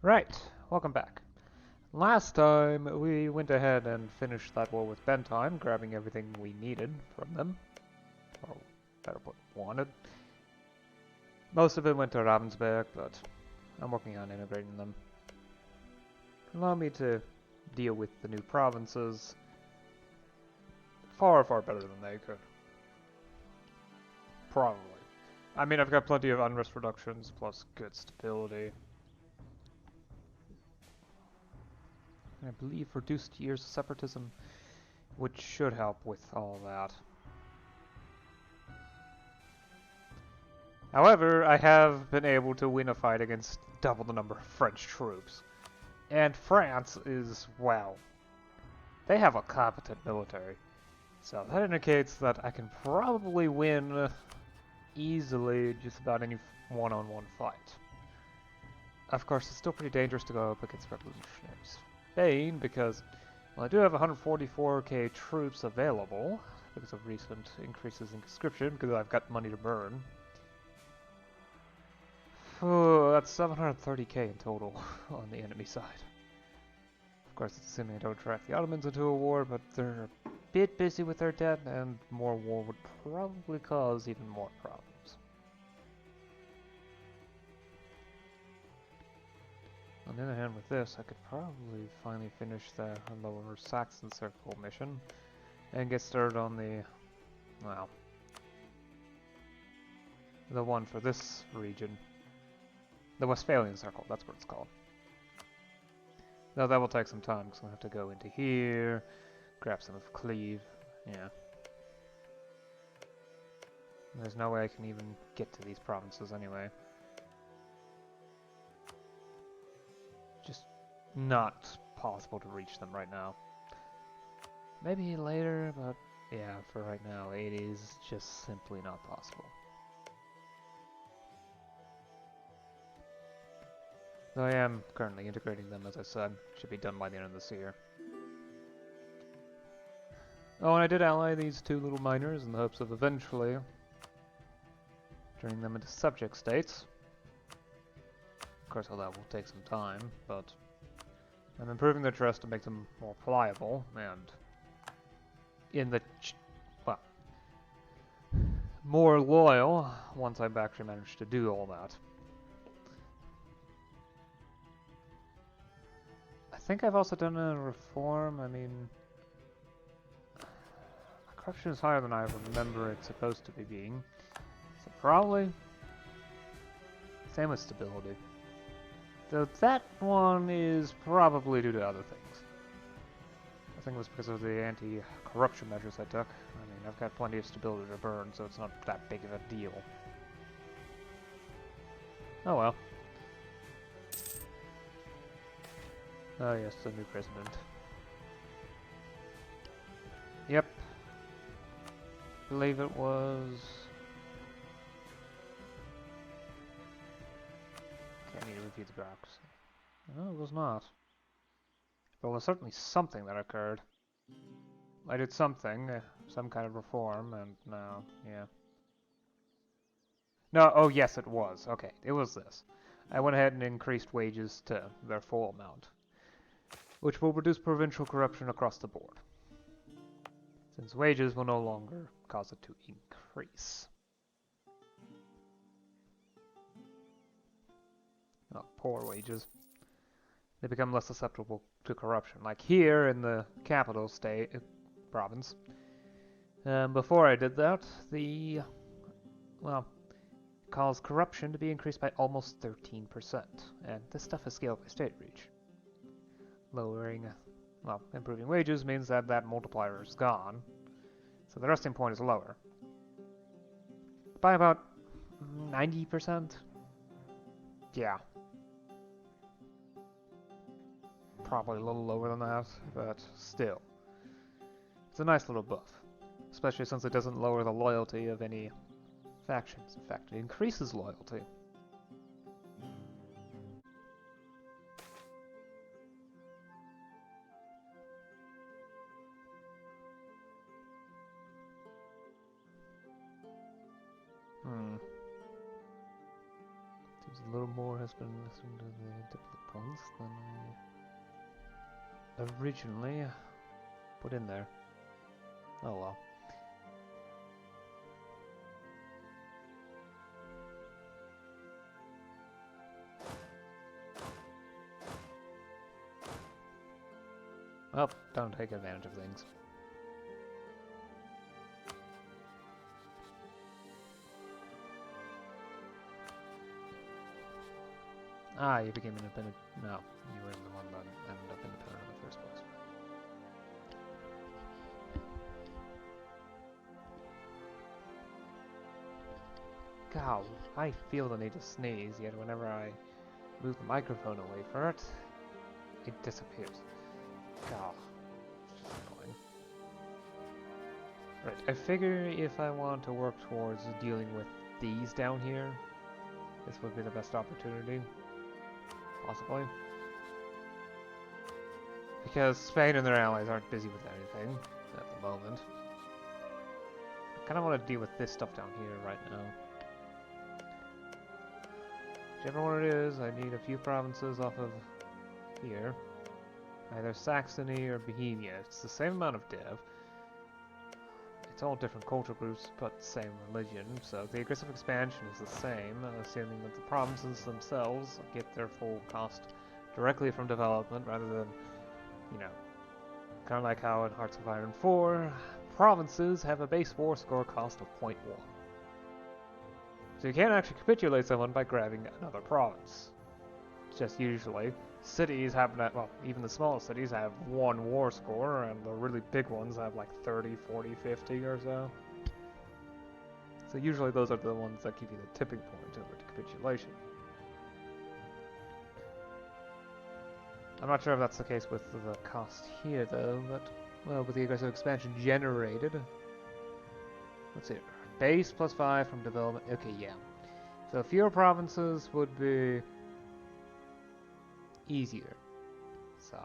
Right, welcome back. Last time we went ahead and finished that war with Bentime, grabbing everything we needed from them, or better put, wanted. Most of it went to Ravensberg, but I'm working on integrating them. Allow me to deal with the new provinces far, far better than they could. Probably. I mean, I've got plenty of unrest reductions, plus good stability. I believe reduced years of separatism, which should help with all that. However, I have been able to win a fight against double the number of French troops. And France is, well, they have a competent military. So that indicates that I can probably win easily just about any one-on-one fight. Of course, it's still pretty dangerous to go up against revolutionary Spain because, well, I do have 144k troops available because of recent increases in conscription because I've got money to burn. Oh, that's 730k in total on the enemy side. Of course, it's assuming I don't drag the Ottomans into a war, but they're a bit busy with their debt, and more war would probably cause even more problems. On the other hand, with this, I could probably finally finish the Lower Saxon Circle mission and get started on the, well, the one for this region. The Westphalian Circle, that's what it's called. Now that will take some time, because I'll have to go into here, grab some of Cleve, yeah. There's no way I can even get to these provinces anyway. Just not possible to reach them right now. Maybe later, but yeah, for right now, it is just simply not possible. Though I am currently integrating them, as I said. Should be done by the end of this year. Oh, and I did ally these two little miners in the hopes of eventually turning them into subject states. Of course, all that will take some time, but I'm improving their trust to make them more pliable, and in the well, more loyal once I've actually managed to do all that. I think I've also done a reform. I mean, corruption is higher than I remember it's supposed to be being, so probably same with stability. Though that one is probably due to other things. I think it was because of the anti-corruption measures I took. I mean, I've got plenty of stability to burn, so it's not that big of a deal. Oh well. Oh yes, the new president. Yep. I believe it was... Okay, I need to review the bureaucracy. No, it was not. But it was certainly something that occurred. I did something, some kind of reform, and no, yeah. No, oh yes it was. Okay, it was this. I went ahead and increased wages to their full amount, which will reduce provincial corruption across the board, since wages will no longer cause it to increase. Not poor wages. They become less susceptible to corruption. Like here in the capital state, province. Before I did that, well, caused corruption to be increased by almost 13%. And this stuff is scaled by state reach. Improving wages means that that multiplier is gone. So the resting point is lower. By about 90%? Yeah. Probably a little lower than that, but still. It's a nice little buff. Especially since it doesn't lower the loyalty of any factions. In fact, it increases loyalty. Seems a little more has been listened to the originally put in there. Oh well. Well, don't take advantage of things. Ah, you became independent. No, you were the one that ended up independent in the first place. God, I feel the need to sneeze, yet whenever I move the microphone away from it, it disappears. God, it's just annoying. Right, I figure if I want to work towards dealing with these down here, this would be the best opportunity. Possibly. Because Spain and their allies aren't busy with anything at the moment. I kind of want to deal with this stuff down here right now. Whichever one it is, I need a few provinces off of here. Either Saxony or Bohemia. It's the same amount of dev. It's all different cultural groups, but same religion, so the aggressive expansion is the same, assuming that the provinces themselves get their full cost directly from development, rather than, you know, kind of like how in Hearts of Iron 4, provinces have a base war score cost of 0.1. So you can't actually capitulate someone by grabbing another province. It's just usually cities happen at, well, even the smallest cities have 1 war score, and the really big ones have like 30, 40, 50 or so. So usually those are the ones that give you the tipping point over to capitulation. I'm not sure if that's the case with the cost here though, but, well, with the aggressive expansion generated. Let's see, base plus 5 from development, okay, yeah. So fewer provinces would be easier. So,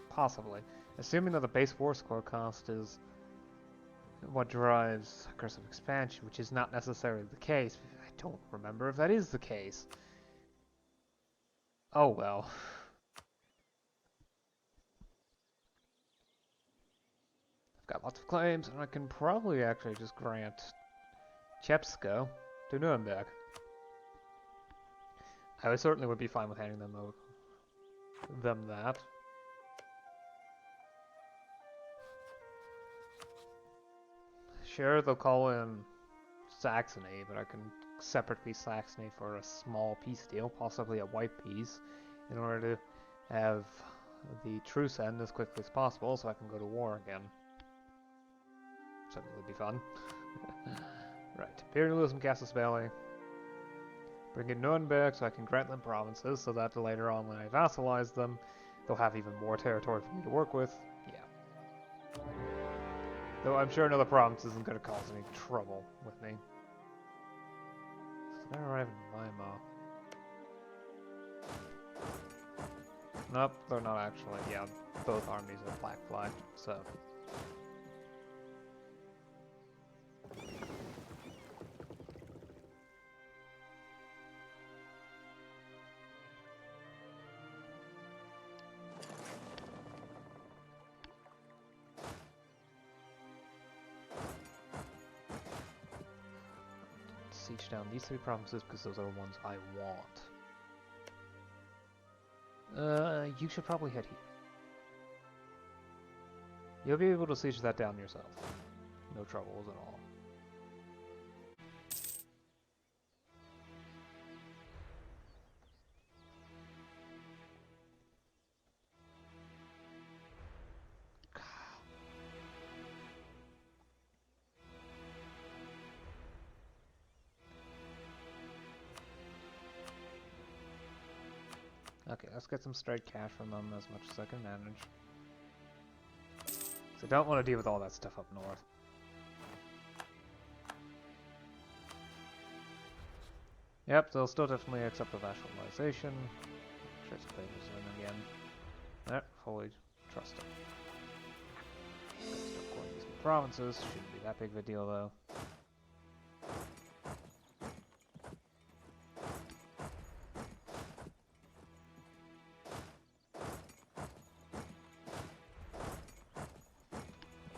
possibly. Assuming that the base war score cost is what drives aggressive expansion, which is not necessarily the case. I don't remember if that is the case. Oh well. I've got lots of claims, and I can probably actually just grant Chepsko to Nuremberg. I certainly would be fine with handing them that. Sure, they'll call in Saxony, but I can separately Saxony for a small peace deal, possibly a white peace, in order to have the truce end as quickly as possible so I can go to war again. Certainly would be fun. Right, Imperialism, Casus Belli. Bring in Nuremberg so I can grant them provinces so that later on when I vassalize them, they'll have even more territory for me to work with. Yeah. Though I'm sure another province isn't going to cause any trouble with me. So they're arriving in Weimar. Nope, they're not actually. Yeah, both armies are black flagged, so. Siege down these 3 provinces because those are the ones I want. You should probably head here. You'll be able to siege that down yourself. No troubles at all. Okay, let's get some straight cash from them as much as I can manage. So I don't want to deal with all that stuff up north. Yep, they'll still definitely accept the vassalization. Trace papers in again. There, fully trust them. Gotta start going these provinces. Shouldn't be that big of a deal though.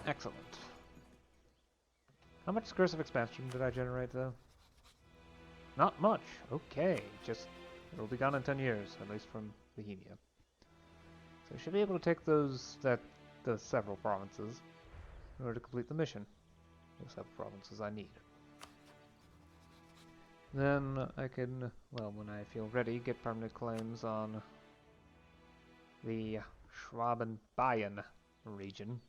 Excellent. How much aggressive expansion did I generate, though? Not much. Okay, just it'll be gone in 10 years, at least from Bohemia. So I should be able to take the several provinces in order to complete the mission. Those several provinces I need. Then I can, well, when I feel ready, get permanent claims on the Schwaben-Bayern region,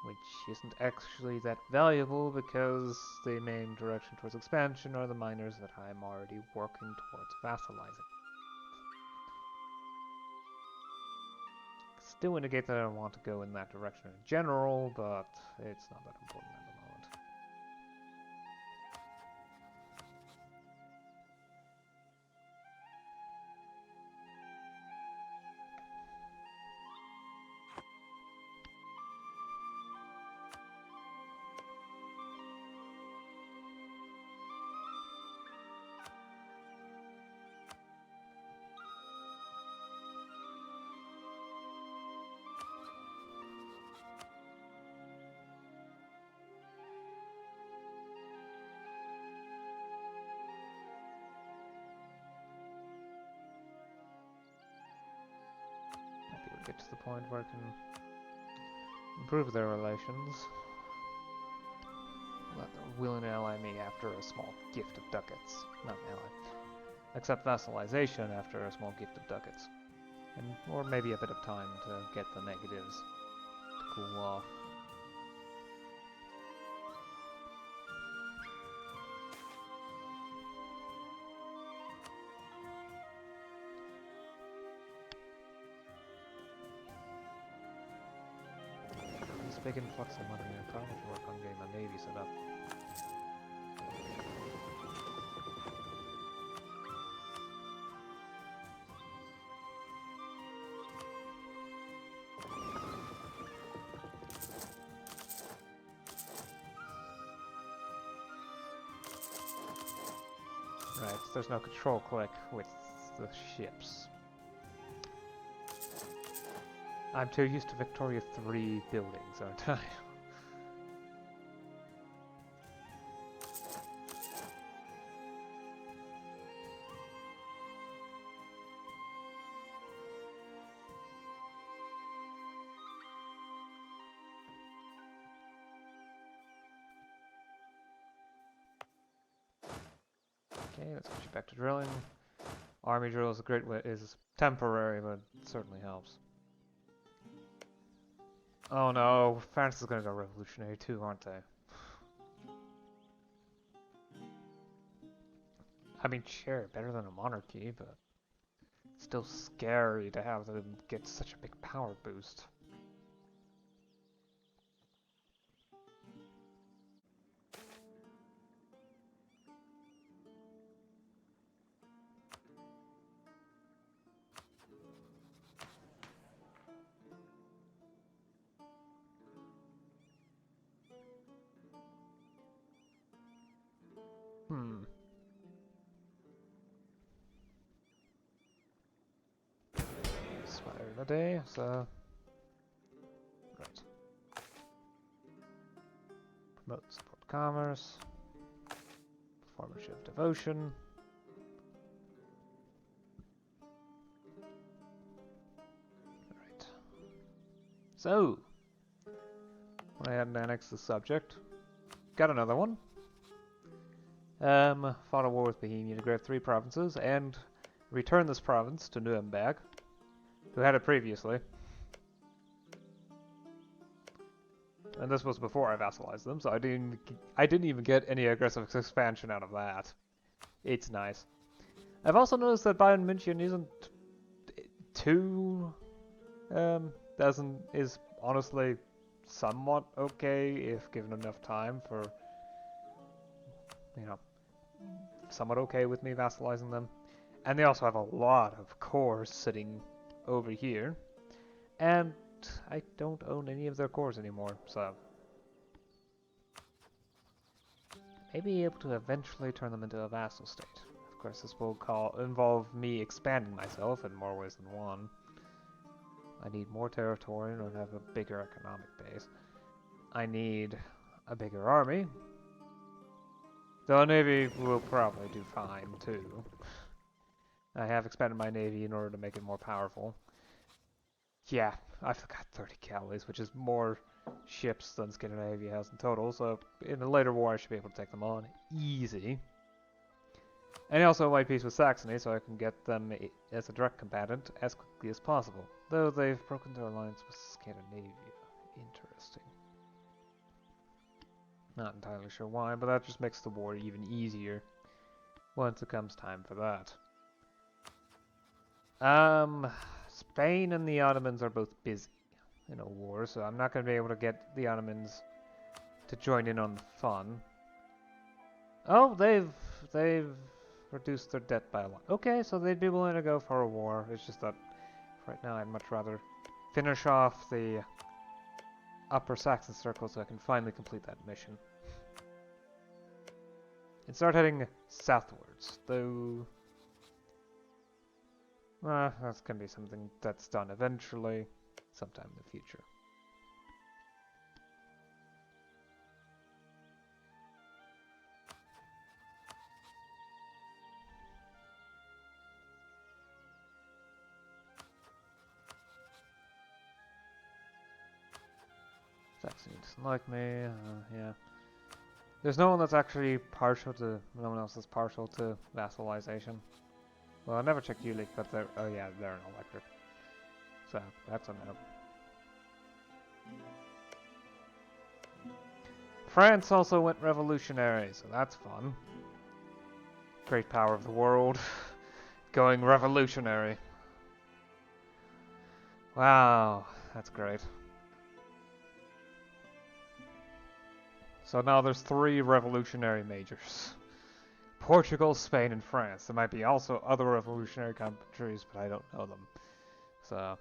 which isn't actually that valuable because the main direction towards expansion are the miners that I'm already working towards vassalizing. Still indicate that I want to go in that direction in general, but it's not that important at the moment. Get to the point where I can improve their relations. Let them willingly ally me after a small gift of ducats. Not ally. Accept vassalization after a small gift of ducats. Or maybe a bit of time to get the negatives to cool off. Big influx of money and probably work on getting my navy set up. Right, so there's no control click with the ships. I'm too used to Victoria 3 buildings, aren't I? Okay, let's get you back to drilling. Army drill is a great way, is temporary, but it certainly helps. Oh no, France is gonna go revolutionary too, aren't they? I mean, sure, better than a monarchy, but still scary to have them get such a big power boost. Spire in a day, so... Right. Promote support commerce. Performance of devotion. Right. So, when I hadn't annexed the subject, got another one. Fought a war with Bohemia to grab 3 provinces and returned this province to Nuremberg, who had it previously. And this was before I vassalized them, so I didn't even get any aggressive expansion out of that. It's nice. I've also noticed that Bayern München isn't too is honestly somewhat okay if given enough time for, you know, somewhat okay with me vassalizing them. And they also have a lot of cores sitting over here, and I don't own any of their cores anymore, so maybe able to eventually turn them into a vassal state. Of course, this will involve me expanding myself in more ways than one. I need more territory in order to have a bigger economic base. I need a bigger army. Though a navy will probably do fine too. I have expanded my navy in order to make it more powerful. Yeah, I've got 30 galleys, which is more ships than Scandinavia has in total, so in a later war I should be able to take them on easy. And also my peace with Saxony, so I can get them as a direct combatant as quickly as possible. Though they've broken their alliance with Scandinavia. Interesting. Not entirely sure why, but that just makes the war even easier once it comes time for that. Spain and the Ottomans are both busy in a war, so I'm not going to be able to get the Ottomans to join in on the fun. Oh, they've reduced their debt by a lot. Okay, so they'd be willing to go for a war. It's just that right now I'd much rather finish off the Upper Saxon Circle so I can finally complete that mission. And start heading southwards, though that's going to be something that's done eventually, sometime in the future. Saxony doesn't like me, yeah. There's no one that's actually partial to, no one else that's partial to vassalization. Well, I never checked Ulick, but they're, oh yeah, they're an elector. So, that's a no. France also went revolutionary, so that's fun. Great power of the world. Going revolutionary. Wow, that's great. So now there's 3 revolutionary majors. Portugal, Spain, and France. There might be also other revolutionary countries, but I don't know them. So,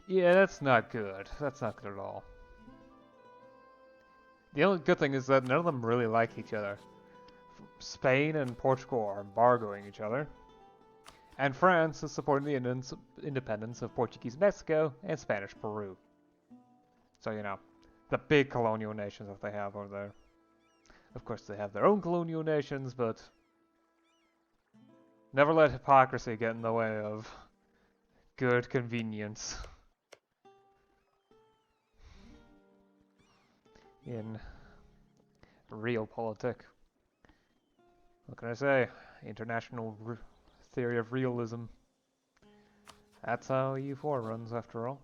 yeah, that's not good. That's not good at all. The only good thing is that none of them really like each other. Spain and Portugal are embargoing each other. And France is supporting the independence of Portuguese Mexico and Spanish Peru. So, you know, the big colonial nations that they have over there. Of course, they have their own colonial nations, but never let hypocrisy get in the way of good convenience in realpolitik. What can I say? International theory of realism. That's how EU4 runs, after all.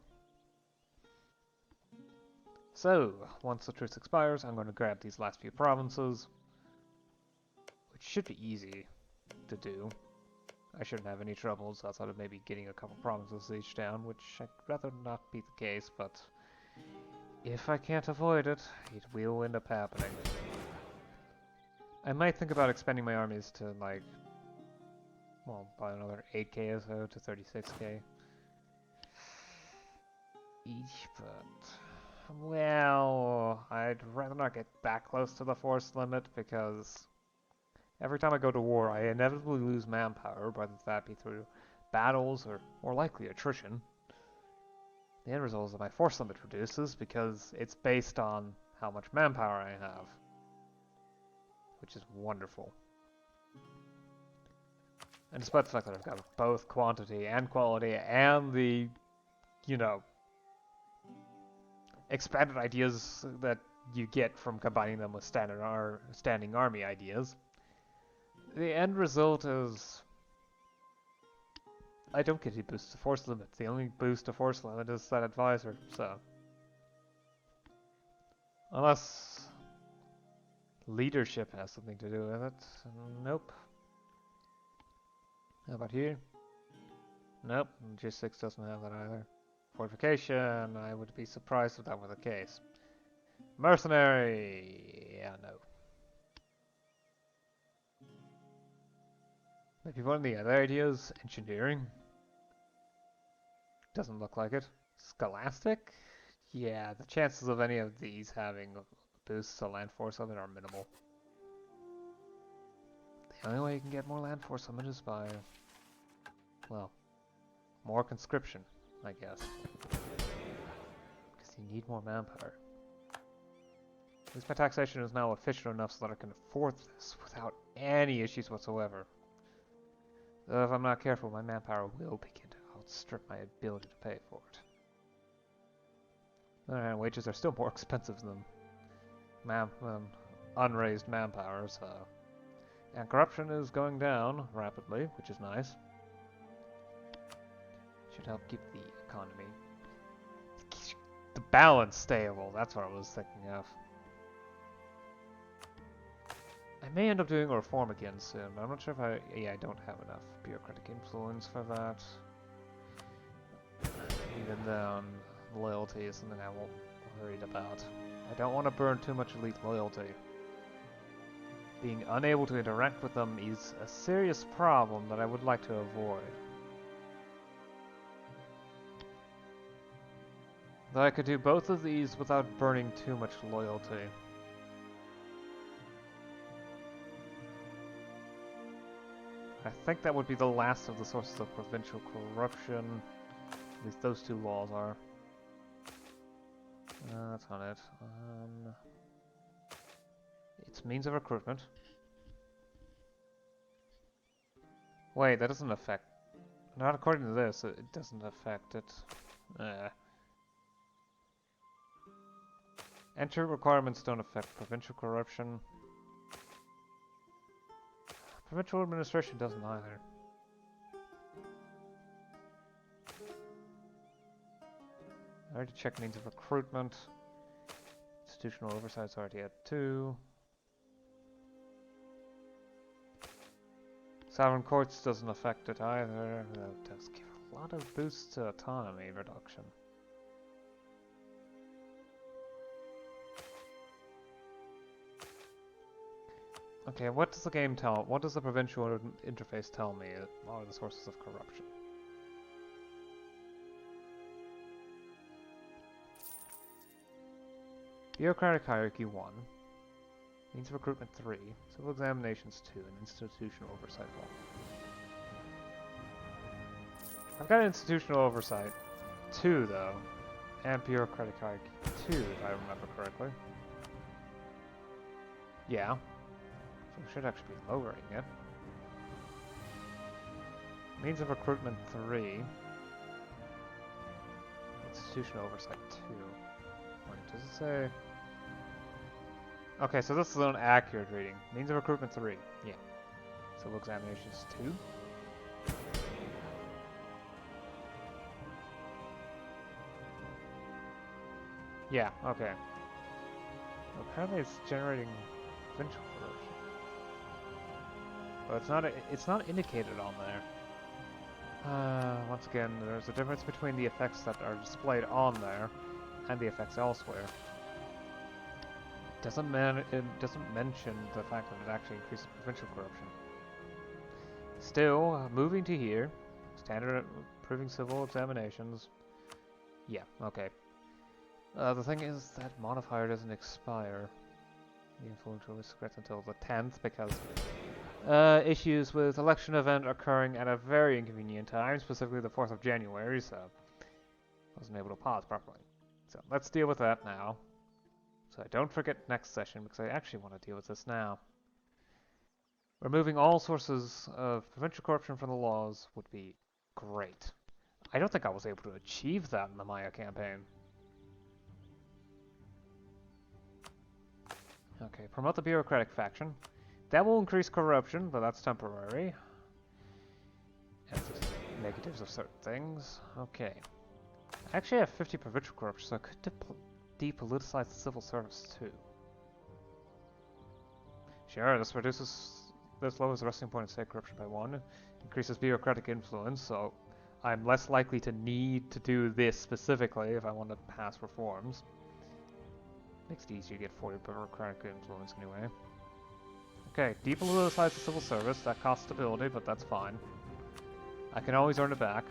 So, once the truce expires, I'm going to grab these last few provinces, which should be easy to do. I shouldn't have any troubles outside of maybe getting a couple provinces each down, which I'd rather not be the case, but if I can't avoid it, it will end up happening. I might think about expanding my armies to, like, well, by another 8k or so to 36k each, but well, I'd rather not get that close to the force limit because every time I go to war, I inevitably lose manpower, whether that be through battles or more likely attrition. The end result is that my force limit reduces because it's based on how much manpower I have, which is wonderful. And despite the fact that I've got both quantity and quality and the, you know, expanded ideas that you get from combining them with standing army ideas, the end result is I don't get any boost to force limit. The only boost to force limit is that advisor, so unless leadership has something to do with it, nope. How about here? Nope, G6 doesn't have that either. Fortification, I would be surprised if that were the case. Mercenary, yeah, no. Maybe one of the other ideas, engineering. Doesn't look like it. Scholastic? Yeah, the chances of any of these having boosts to land force limit are minimal. The only way you can get more land force limit is by, well, more conscription. I guess. Because you need more manpower. At least my taxation is now efficient enough so that I can afford this without any issues whatsoever. Though if I'm not careful, my manpower will begin to outstrip my ability to pay for it. On the other hand, wages are still more expensive than unraised manpower, so... And corruption is going down rapidly, which is nice. Should help keep the economy... the balance stable, that's what I was thinking of. I may end up doing a reform again soon, but I'm not sure if I... Yeah, I don't have enough bureaucratic influence for that. Even then, loyalty is something I won't worried about. I don't want to burn too much elite loyalty. Being unable to interact with them is a serious problem that I would like to avoid. Though I could do both of these without burning too much loyalty. I think that would be the last of the sources of provincial corruption. At least those two laws are. That's not it. It's means of recruitment. Wait, that doesn't affect... Not according to this, it doesn't affect it. Entry requirements don't affect provincial corruption. Provincial administration doesn't either. I already checked means of recruitment. Institutional oversight's already at 2. Sovereign courts doesn't affect it either. That does give a lot of boosts to autonomy reduction. Okay, what does the game tell? What does the provincial interface tell me are the sources of corruption? Bureaucratic hierarchy 1. Means of recruitment 3. Civil examinations 2. And institutional oversight 1. I've got institutional oversight 2 though. And bureaucratic hierarchy 2 if I remember correctly. Yeah. So we should actually be lowering it. Means of recruitment 3. Institutional oversight 2. Wait, does it say... Okay, so this is an accurate reading. Means of recruitment 3. Yeah. Civil examinations 2. Yeah, okay. Apparently it's generating provincial corruption. But it's not indicated on there. Once again, there's a difference between the effects that are displayed on there and the effects elsewhere. It doesn't mention the fact that it actually increases provincial corruption. Still, moving to here, standard approving civil examinations. Yeah, okay. The thing is that modifier doesn't expire. The influential is secret until the 10th because issues with election event occurring at a very inconvenient time, specifically the 4th of January, so I wasn't able to pause properly. So let's deal with that now. So I don't forget next session because I actually want to deal with this now. Removing all sources of provincial corruption from the laws would be great. I don't think I was able to achieve that in the MEIOU campaign. Okay, promote the bureaucratic faction. That will increase corruption, but that's temporary. And just negatives of certain things. Okay. I actually have 50 provincial corruption, so I could depoliticize the civil service too. Sure, this lowers the resting point of state corruption by 1, increases bureaucratic influence, so I'm less likely to need to do this specifically if I want to pass reforms. Makes it easier to get 40 bureaucratic influence anyway. Okay, depoliticize the civil service, that costs stability, but that's fine. I can always earn it back.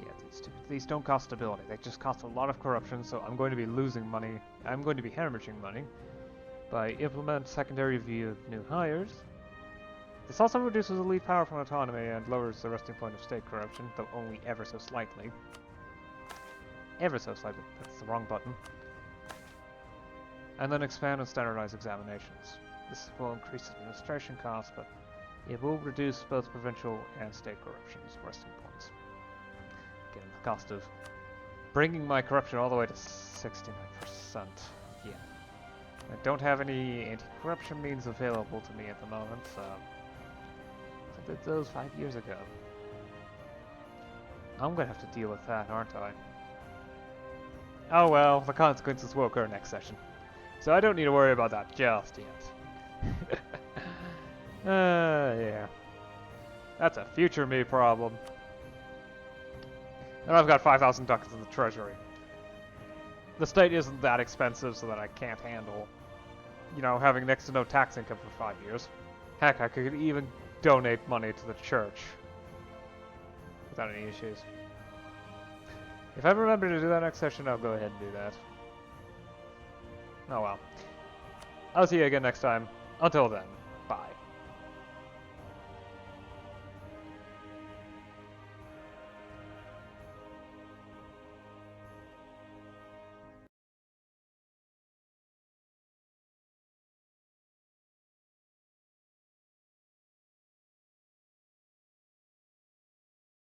Yeah, these two these don't cost stability. They just cost a lot of corruption, so I'm going to be losing money. I'm going to be hemorrhaging money. By implement secondary view of new hires. This also reduces elite power from autonomy and lowers the resting point of state corruption, though only ever so slightly. Ever so slightly. That's the wrong button. And then expand and standardize examinations. This will increase administration costs, but it will reduce both provincial and state corruption's resting points. Again, the cost of bringing my corruption all the way to 69%. Yeah. I don't have any anti-corruption means available to me at the moment, so I did those 5 years ago. I'm gonna have to deal with that, aren't I? Oh well, the consequences will occur next session. So I don't need to worry about that just yet. Yeah. That's a future me problem. And I've got 5,000 ducats in the treasury. The state isn't that expensive so that I can't handle, you know, having next to no tax income for 5 years. Heck, I could even donate money to the church without any issues. If I remember to do that next session, I'll go ahead and do that. Oh well. I'll see you again next time. Until then.